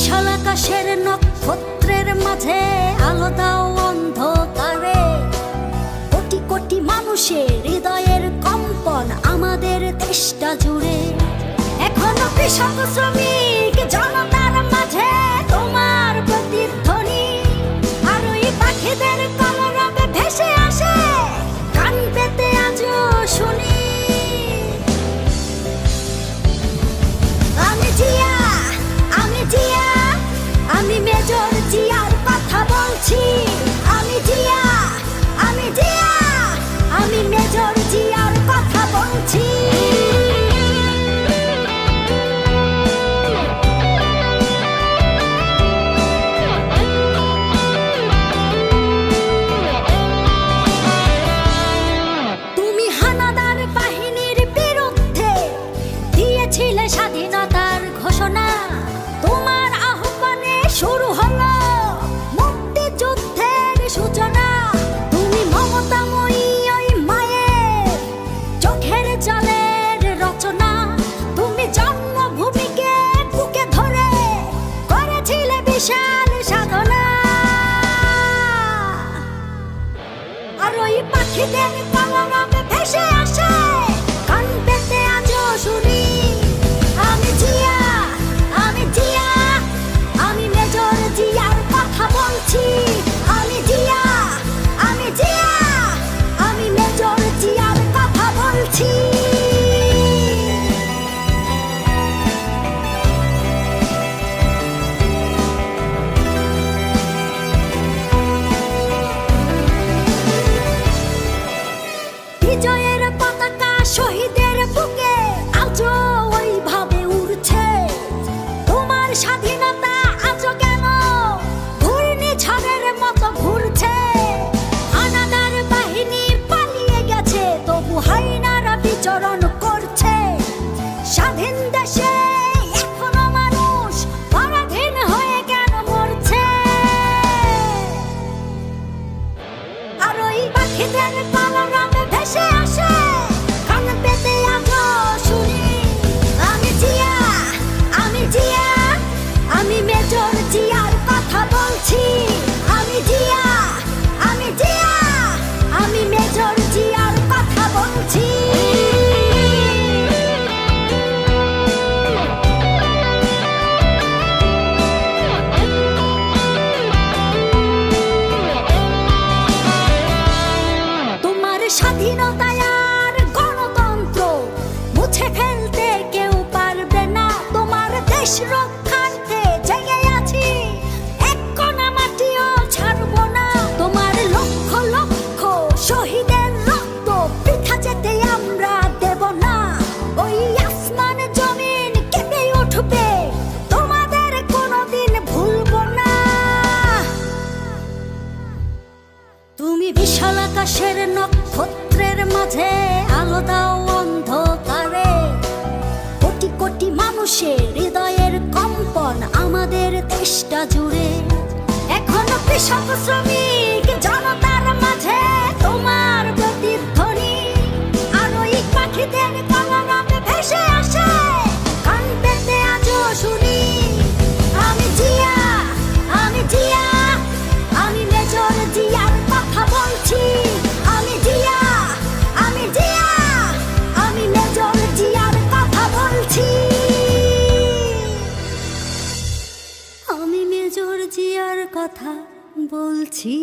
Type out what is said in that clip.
বিশাল আকাশের নক্ষত্রের মাঝে আলো দাও অন্ধকারে। কোটি কোটি মানুষের হৃদয়ের কম্পন আমাদের দেশটা জুড়ে। এখনো কৃষক শ্রমিক জনতার মাঝে তোমার প্রতিধ্বনি। আর ওই পাখিদের কলরবে ভেসে আসে কান পেতে আজও শুনি। আমি জিয়া, আমি জিয়া, আমি মেজর জিয়ার কথা বলছি। আমি জিয়া, আমি জিয়া, আমি মেজর জিয়ার কথা বলছি। তুমি হানাদার বাহিনীর বিরুদ্ধে দিয়েছিলে স্বাধীনতার ঘোষণা। তোমার আহ্বানে শুরু হলো মুক্তিযুদ্ধের সূচনা। তুমি মমতাময়ী ওই মায়ের চোখের জলের রচনা। তুমি জন্মভূমিকে বুকে ধরে করেছিলে বিশাল সাধনা। আর ওই পাখিদের কলরবে ভেসে আসে কান পেতে আজও শুনি। আমি জিয়া, আমি জিয়া, আমি মেজর জিয়ার কথা বলছি। আমি জিয়া, আমি জিয়া, আমি মেজর জিয়ার কথা বলছি। বিজয়ের পতাকা শহীদের বুকে আজও ওইভাবে উড়ছে। তোমার স্বাধীনতা আজও কেন ঘূর্ণিঝড়ের মতো ঘুরছে। হানাদার বাহিনী পালিয়ে গেছে, তবু হাইনারা বিচরণ করছে। স্বাধীন দেশে এখনো মানুষ পরাধীন হয়ে কেন মরছে। আর ওই পাখিদের কলরবে ভেসে আসে কান পেতে আজও শুনি। আমি জিয়া, আমি জিয়া, আমি মেজর জিয়ার কথা বলছি। আমি জিয়া, আমি জিয়া, আমি মেজর জিয়ার কথা বলছি। তোমার স্বাধীনতায় আর গণতন্ত্র মুছে ফেলতে কেউ পারবে না। তোমার দেশ রক্ষার্থে জেগে আছি, এক কণা মাটিও ছাড়বো না। তোমার লক্ষ লক্ষ শহীদের রক্ত বৃথা যেতে আমরা দেব না। ওই আসমান জমিন কেঁপে উঠবে, তোমাদের কোনোদিন ভুলবো না। তুমি বিশাল আকাশের নক্ষত্রের মাঝে আলো দাও অন্ধকারে। কোটি কোটি মানুষের হৃদয়ের কম্পন আমাদের দেশটা জুড়ে। এখনো কৃষক শ্রমিক জনতার মাঝে তোমার প্রতিধ্বনি। আর ওই পাখিদের কলরবে ভেসে আসে কান পেতে আজও শুনি। আমি জিয়া, আমি জিয়া, আমি মেজর জিয়ার কথা বলছি। আমি জিয়া, আমি জিয়া, আমি মেজর জিয়ার কথা বলছি। আমি মেজর জিয়ার কথা বলছি।